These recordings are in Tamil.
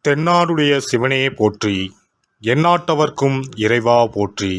தென்னாடுடைய சிவனே போற்றி, எந்நாட்டவர்க்கும் இறைவா போற்றி.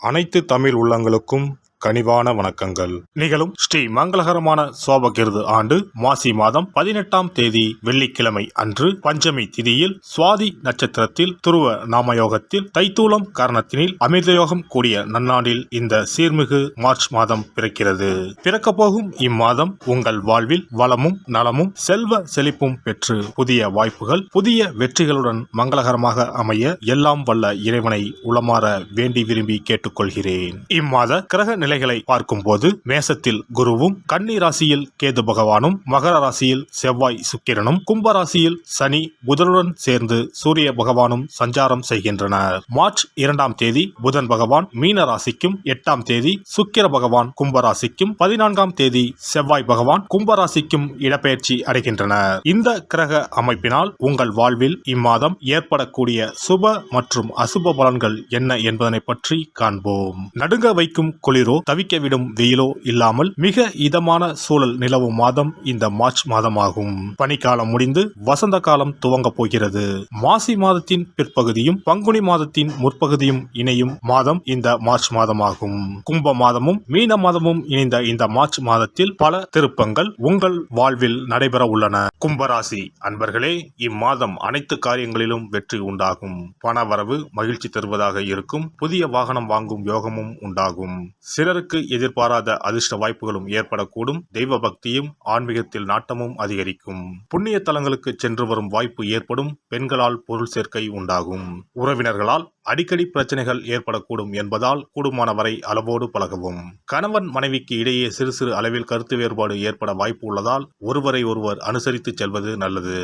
அனைத்து தமிழ் உள்ளங்களுக்கும் கனிவான வணக்கங்கள். நிகழும் ஸ்ரீ மங்களகரமான சோபகிருது ஆண்டு மாசி மாதம் 18ஆம் தேதி வெள்ளிக்கிழமை அன்று பஞ்சமி திதியில் சுவாதி நட்சத்திரத்தில் துருவ நாமயோகத்தில் தைத்தூலம் காரணத்தினில் அமிர்தயோகம் கூடிய நன்னாளில் இந்த சீர்மிகு மார்ச் மாதம் பிறக்கிறது. பிறக்கப் போகும் இம்மாதம் உங்கள் வாழ்வில் வளமும் நலமும் செல்வ செழிப்பும் பெற்று புதிய வாய்ப்புகள் புதிய வெற்றிகளுடன் மங்களகரமாக அமைய எல்லாம் வல்ல இறைவனை உளமாற வேண்டி விரும்பி கேட்டுக்கொள்கிறேன். இம்மாத கிரக நிலைகளை பார்க்கும் போது மேசத்தில் குருவும், கன்னி ராசியில் கேது பகவானும், மகர ராசியில் செவ்வாய் சுக்கிரனும், கும்ப ராசியில் சனி புதனுடன் சேர்ந்து சூரிய பகவானும் சஞ்சாரம் செய்கின்றனர். மார்ச் 2ஆம் தேதி புதன் பகவான் மீன ராசிக்கும், 8ஆம் தேதி சுக்கிர பகவான் கும்ப ராசிக்கும், 14ஆம் தேதி செவ்வாய் பகவான் கும்ப ராசிக்கும் இடப்பெயர்ச்சி அடைகின்றனர். இந்த கிரக அமைப்பினால் உங்கள் வாழ்வில் இம்மாதம் ஏற்படக்கூடிய சுப மற்றும் அசுப பலன்கள் என்ன என்பதனை பற்றி காண்போம். நடுங்க வைக்கும் குளிரோ தவிக்க விடும் வெயிலோ இல்லாமல் மிக இதமான சூழல் நிலவும் மாதம் இந்த மார்ச் மாதமாகும். பனிக்காலம் முடிந்து வசந்த காலம் துவங்க போகிறது. மாசி மாதத்தின் பிற்பகுதியும் பங்குனி மாதத்தின் முற்பகுதியும் இணையும் மாதம் இந்த மார்ச் மாதமாகும். கும்ப மாதமும் மீன மாதமும் இணைந்த இந்த மார்ச் மாதத்தில் பல திருப்பங்கள் உங்கள் வாழ்வில் நடைபெற உள்ளன. கும்பராசி அன்பர்களே, இம்மாதம் அனைத்து காரியங்களிலும் வெற்றி உண்டாகும். பணவரவு மகிழ்ச்சி தருவதாக இருக்கும். புதிய வாகனம் வாங்கும் யோகமும் உண்டாகும். சிலருக்கு எதிர்பாராத அதிர்ஷ்ட வாய்ப்புகளும் ஏற்படக்கூடும். தெய்வ பக்தியும் ஆன்மீகத்தில் நாட்டமும் அதிகரிக்கும். புண்ணிய தலங்களுக்கு சென்று வரும் வாய்ப்பு ஏற்படும். பெண்களால் பொருள் சேர்க்கை உண்டாகும். உறவினர்களால் அடிக்கடி பிரச்சனைகள் ஏற்படக்கூடும் என்பதால் கூடுமான வரை அளவோடு பழகவும். கணவன் மனைவிக்கு இடையே சிறு சிறு அளவில் கருத்து வேறுபாடு ஏற்பட வாய்ப்பு உள்ளதால் ஒருவரை ஒருவர் அனுசரித்து செல்வது நல்லது.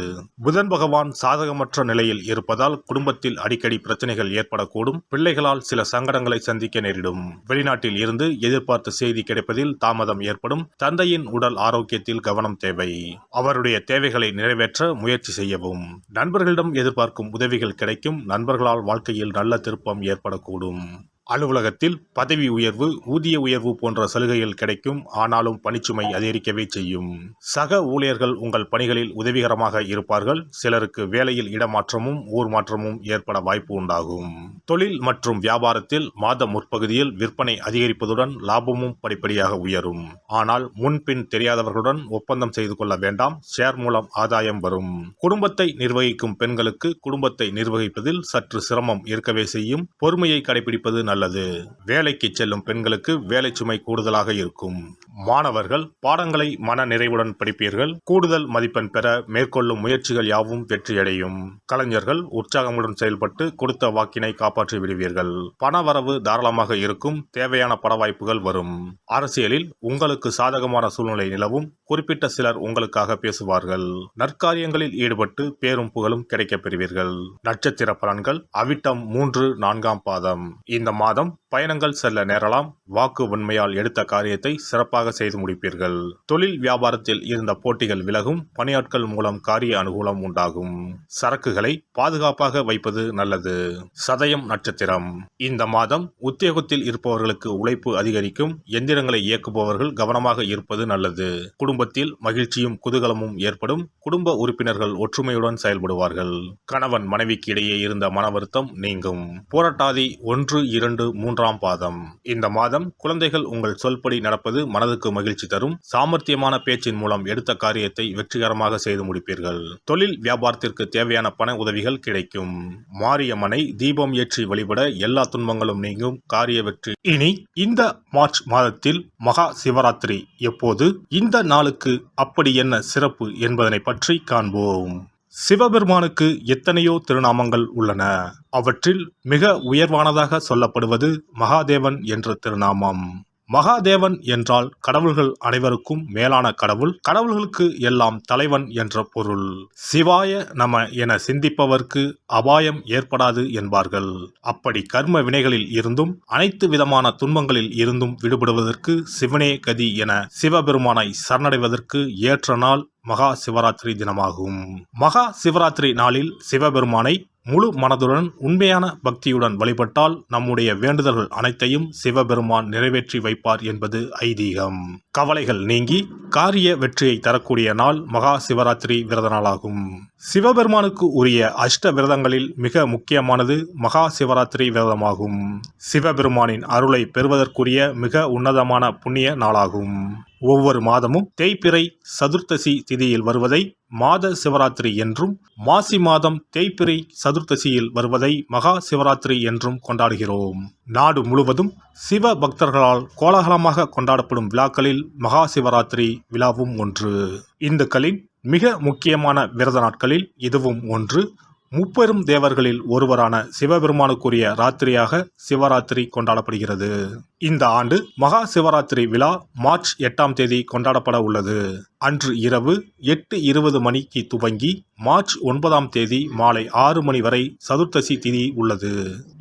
புதன் பகவான் சாதகமற்ற நிலையில் இருப்பதால் குடும்பத்தில் அடிக்கடி பிரச்சனைகள் ஏற்படக்கூடும். பிள்ளைகளால் சில சங்கடங்களை சந்திக்க நேரிடும். வெளிநாட்டில் இருந்து எதிர்பார்த்த செய்தி கிடைப்பதில் தாமதம் ஏற்படும். தந்தையின் உடல் ஆரோக்கியத்தில் கவனம் தேவை. அவருடைய தேவைகளை நிறைவேற்ற முயற்சி செய்யவும். நண்பர்களிடம் எதிர்பார்க்கும் உதவிகள் கிடைக்கும். நண்பர்களால் வாழ்க்கையில் நல்ல திருப்பம் ஏற்படக்கூடும். அலுவலகத்தில் பதவி உயர்வு, ஊதிய உயர்வு போன்ற சலுகைகள் கிடைக்கும். ஆனாலும் பணிச்சுமை அதிகரிக்கவே செய்யும். சக ஊழியர்கள் உங்கள் பணிகளில் உதவிகரமாக இருப்பார்கள். சிலருக்கு வேலையில் இடமாற்றமும் ஊர் மாற்றமும் ஏற்பட வாய்ப்பு உண்டாகும். தொழில் மற்றும் வியாபாரத்தில் மாத முற்பகுதியில் விற்பனை அதிகரிப்பதுடன் லாபமும் படிப்படியாக உயரும். ஆனால் முன்பின் தெரியாதவர்களுடன் ஒப்பந்தம் செய்து கொள்ள வேண்டாம். ஷேர் மூலம் ஆதாயம் வரும். குடும்பத்தை நிர்வகிக்கும் பெண்களுக்கு குடும்பத்தை நிர்வகிப்பதில் சற்று சிரமம் இருக்கவே செய்யும். பொறுமையை கடைபிடிப்பது நல்லது. வேலைக்கு செல்லும் பெண்களுக்கு வேலை சுமை கூடுதலாக இருக்கும். மாணவர்கள் பாடங்களை மன நிறைவுடன் படிப்பீர்கள். கூடுதல் மதிப்பெண் பெற மேற்கொள்ளும் முயற்சிகள் யாவும் வெற்றியடையும். கலைஞர்கள் உற்சாகமுடன் செயல்பட்டு கொடுத்த வாக்கினை காப்பாற்றி விடுவீர்கள். பணவரவு தாராளமாக இருக்கும். தேவையான பட வாய்ப்புகள் வரும். அரசியலில் உங்களுக்கு சாதகமான சூழ்நிலை நிலவும். குறிப்பிட்ட சிலர் உங்களுக்காக பேசுவார்கள். நற்காரியங்களில் ஈடுபட்டு பேரும் புகழும் கிடைக்கப் பெறுவீர்கள். நட்சத்திர பலன்கள் அவிட்டம் 3, 4ஆம் பாதம். இந்த மாதம் பயணங்கள் செல்ல நேரலாம். வாக்கு உண்மையால் எடுத்த காரியத்தை சிறப்பாக செய்து முடிப்பீர்கள். தொழில் வியாபாரத்தில் இருந்த போட்டிகள் விலகும். பணியாட்கள் மூலம் காரிய அனுகூலம் உண்டாகும். சரக்குகளை பாதுகாப்பாக வைப்பது நல்லது. சதயம் நட்சத்திரம். இந்த மாதம் உத்தியோகத்தில் இருப்பவர்களுக்கு உழைப்பு அதிகரிக்கும். எந்திரங்களை இயக்குபவர்கள் கவனமாக இருப்பது நல்லது. குடும்பத்தில் மகிழ்ச்சியும் குதூகலமும் ஏற்படும். குடும்ப உறுப்பினர்கள் ஒற்றுமையுடன் செயல்படுவார்கள். கணவன் மனைவிக்கு இடையே இருந்த மன வருத்தம் நீங்கும். போராட்டாதி 1, 2, 3ஆம் பாதம். இந்த மாதம் குழந்தைகள் உங்கள் சொல்படி நடப்பது மனதுக்கு மகிழ்ச்சி தரும். சாமர்த்தியமான பேச்சின் மூலம் எடுத்த காரியத்தை வெற்றிகரமாக செய்து முடிப்பீர்கள். தொழில் வியாபாரத்திற்கு தேவையான பண உதவிகள் கிடைக்கும். மாரியம்மனை தீபம் ஏற்றி வழிபட எல்லா துன்பங்களும் நீங்கும். காரிய வெற்றி. இனி இந்த மார்ச் மாதத்தில் மகா சிவராத்திரி எப்போது, இந்த நாளுக்கு அப்படி என்ன சிறப்பு என்பதனை பற்றி காண்போம். சிவபெருமானுக்கு எத்தனையோ திருநாமங்கள் உள்ளன. அவற்றில் மிக உயர்வானதாக சொல்லப்படுவது மகாதேவன் என்ற திருநாமம். மகாதேவன் என்றால் கடவுள்கள் அனைவருக்கும் மேலான கடவுள். கடவுள்களுக்கு எல்லாம் தலைவன் என்ற பொருள். சிவாய நம என சிந்திப்பவர்க்கு அபாயம் ஏற்படாது என்பார்கள். அப்படி கர்ம வினைகளில் இருந்தும் அனைத்து விதமான துன்பங்களில் இருந்தும் விடுபடுவதற்கு சிவனே கதி என சிவபெருமானை சரணடைவதற்கு ஏற்ற நாள் மகா சிவராத்திரி தினமாகும். மகா சிவராத்திரி நாளில் சிவபெருமானை முழு மனதுடன் உண்மையான பக்தியுடன் வழிபட்டால் நம்முடைய வேண்டுதல்கள் அனைத்தையும் சிவபெருமான் நிறைவேற்றி வைப்பார் என்பது ஐதீகம். கவலைகள் நீங்கி காரிய வெற்றியை தரக்கூடிய நாள் மகா சிவராத்திரி விரத நாளாகும். சிவபெருமானுக்கு உரிய அஷ்ட விரதங்களில் மிக முக்கியமானது மகா சிவராத்திரி விரதமாகும். சிவபெருமானின் அருளை பெறுவதற்குரிய மிக உன்னதமான புண்ணிய நாளாகும். ஒவ்வொரு மாதமும் தேய்பிறை சதுர்த்தசி திதியில் வருவதை மாத சிவராத்திரி என்றும், மாசி மாதம் தேய்பிறை சதுர்த்தசியில் வருவதை மகா சிவராத்திரி என்றும் கொண்டாடுகிறோம். நாடு முழுவதும் சிவ பக்தர்களால் கோலாகலமாக கொண்டாடப்படும் விழாக்களில் மகா சிவராத்திரி விழாவும் ஒன்று. இந்துக்களின் மிக முக்கியமான விரத நாட்களில் இதுவும் ஒன்று. முப்பெரும் தேவர்களில் ஒருவரான சிவபெருமானுக்குரிய ராத்திரியாக சிவராத்திரி கொண்டாடப்படுகிறது. இந்த ஆண்டு மகா சிவராத்திரி விழா மார்ச் 8ஆம் தேதி கொண்டாடப்பட உள்ளது. அன்று இரவு 8:20 மணிக்கு துவங்கி மார்ச் 9ஆம் தேதி மாலை 6 மணி வரை சதுர்த்தசி திதி உள்ளது.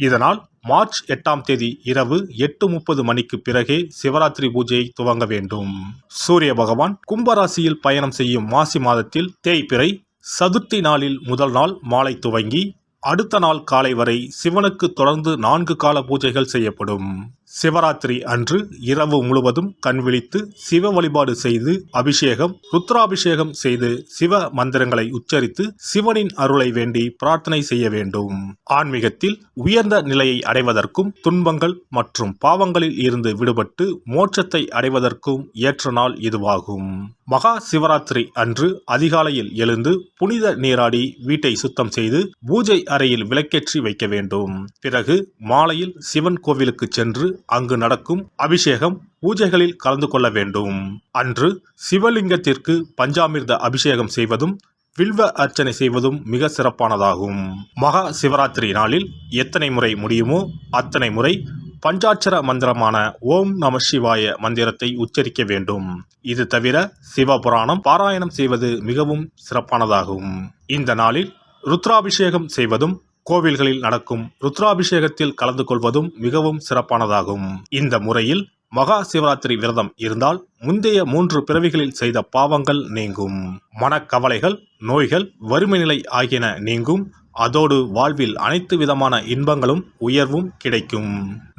இதனால் மார்ச் 8ஆம் தேதி இரவு 8:30 மணிக்கு பிறகே சிவராத்திரி பூஜையை துவங்க வேண்டும். சூரிய பகவான் கும்பராசியில் பயணம் செய்யும் மாசி மாதத்தில் தேய்பிறை சதுர்த்தி நாளில் முதல் நாள் மாலை துவங்கி அடுத்த நாள் காலை வரை சிவனுக்கு தொடர்ந்து 4 கால பூஜைகள் செய்யப்படும். சிவராத்திரி அன்று இரவு முழுவதும் கண் விழித்து சிவ வழிபாடு செய்து அபிஷேகம், ருத்ராபிஷேகம் செய்து சிவ மந்திரங்களை உச்சரித்து சிவனின் அருளை வேண்டி பிரார்த்தனை செய்ய வேண்டும். ஆன்மீகத்தில் உயர்ந்த நிலையை அடைவதற்கும், துன்பங்கள் மற்றும் பாவங்களில் இருந்து விடுபட்டு மோட்சத்தை அடைவதற்கும் ஏற்ற நாள் இதுவாகும். மகா சிவராத்திரி அன்று அதிகாலையில் எழுந்து புனித நீராடி வீட்டை சுத்தம் செய்து பூஜை அறையில் விளக்கேற்றி வைக்க வேண்டும். பிறகு மாலையில் சிவன் கோவிலுக்கு சென்று அங்கு நடக்கும் அபிஷேகம் பூஜைகளில் கலந்து கொள்ள வேண்டும். அன்று சிவலிங்கத்திற்கு பஞ்சாமிர்த அபிஷேகம் செய்வதும் வில்வ அர்ச்சனை செய்வதும் மிக சிறப்பானதாகும். மகா சிவராத்திரி நாளில் எத்தனை முறை முடியுமோ அத்தனை முறை பஞ்சாட்சர மந்திரமான ஓம் நம சிவாய மந்திரத்தை உச்சரிக்க வேண்டும். இது தவிர சிவபுராணம் பாராயணம் செய்வது மிகவும் சிறப்பானதாகும். இந்த நாளில் ருத்ராபிஷேகம் செய்வதும் கோவில்களில் நடக்கும் ருத்ராபிஷேகத்தில் கலந்து கொள்வதும் மிகவும் சிறப்பானதாகும். இந்த முறையில் மகா சிவராத்திரி விரதம் இருந்தால் முந்தைய 3 பிறவிகளில் செய்த பாவங்கள் நீங்கும். மனக்கவலைகள், நோய்கள், வறுமை நிலை ஆகியன நீங்கும். அதோடு வாழ்வில் அனைத்து விதமான இன்பங்களும் உயர்வும் கிடைக்கும்.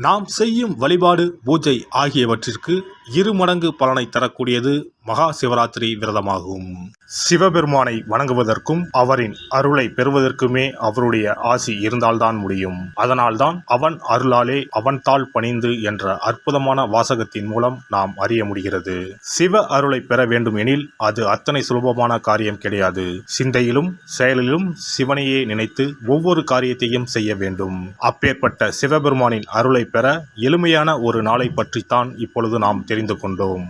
நாம் செய்யும் வழிபாடு, பூஜை ஆகியவற்றிற்கு 2 மடங்கு பலனை தரக்கூடியது மகா சிவராத்திரி விரதமாகும். சிவபெருமானை வணங்குவதற்கும் அவரின் அருளை பெறுவதற்குமே அவருடைய ஆசி இருந்தால்தான் முடியும். அதனால்தான் அவன் அருளாலே அவன் தாள் பணிந்து என்ற அற்புதமான வாசகத்தின் மூலம் நாம் அறிய முடிகிறது. சிவ அருளை பெற வேண்டும் எனில் அது அத்தனை சுலபமான காரியம் கிடையாது. சிந்தையிலும் செயலிலும் சிவனையே நினைத்து ஒவ்வொரு காரியத்தையும் செய்ய வேண்டும். அப்பேற்பட்ட சிவபெருமானின் அருளை பெற எளிமையான ஒரு நாளை பற்றித்தான் இப்பொழுது நாம் தெரிந்து கொண்டோம்.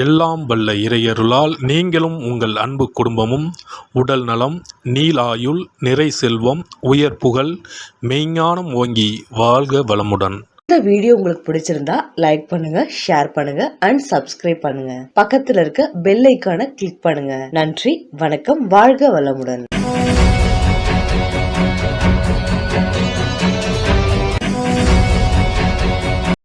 எல்லாம் வல்ல இறையருளால் நீங்களும் உங்கள் அன்பு குடும்பமும் உடல் நலம், நீலாயுள், நிறை செல்வம், உயர் புகழ், மெய்ஞானம் ஓங்கி வாழ்க வளமுடன். இந்த வீடியோ உங்களுக்கு பிடிச்சிருந்தா லைக் பண்ணுங்க, ஷேர் பண்ணுங்க அண்ட் சப்ஸ்கிரைப் பண்ணுங்க. பக்கத்துல இருக்க பெல் ஐகானை கிளிக் பண்ணுங்க. நன்றி, வணக்கம், வாழ்க வளமுடன்.